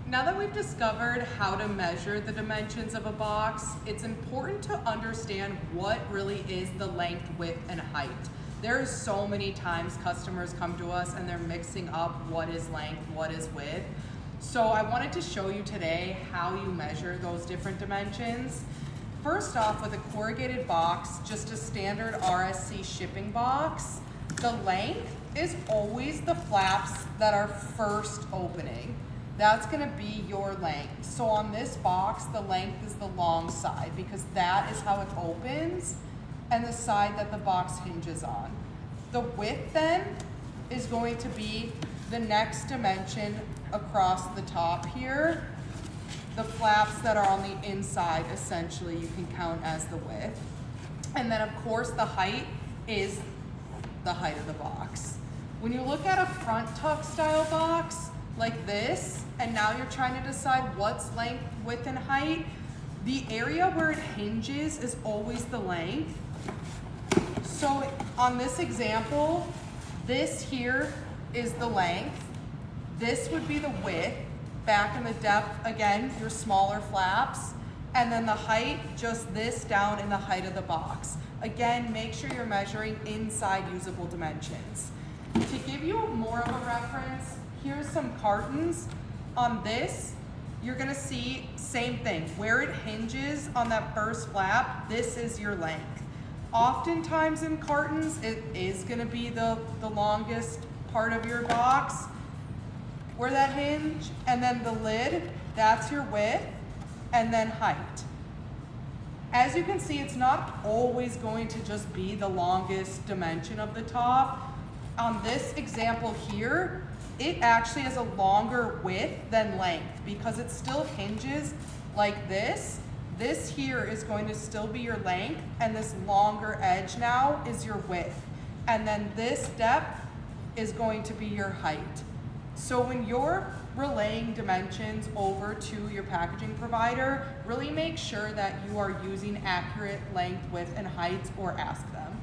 Now that we've discovered how to measure the dimensions of a box, it's important to understand what really is the length, width, and height. There's so many times customers come to us and they're mixing up what is length, what is width. So I wanted to show you today how you measure those different dimensions. First off, with a corrugated box, just a standard RSC shipping box, the length is always the flaps that are first opening. That's gonna be your length. So on this box, the length is the long side because that is how it opens and the side that the box hinges on. The width then is going to be the next dimension across the top here. The flaps that are on the inside, essentially, you can count as the width. And then of course the height is the height of the box. When you look at a front tuck style box like this, and now you're trying to decide what's length, width, and height, the area where it hinges is always the length. So on this example, this here is the length. This would be the width. Back in the depth, again, your smaller flaps. And then the height, just this down in the height of the box. Again, make sure you're measuring inside usable dimensions. To give you more of a reference, here's some cartons. On this, you're gonna see same thing. Where it hinges on that first flap, this is your length. Oftentimes in cartons, it is gonna be the longest part of your box, where that hinge, and then the lid, that's your width, and then height. As you can see, it's not always going to just be the longest dimension of the top. On this example here, it actually has a longer width than length because it still hinges like this. This here is going to still be your length, and this longer edge now is your width. And then this depth is going to be your height. So when you're relaying dimensions over to your packaging provider, really make sure that you are using accurate length, width, and height, or ask them.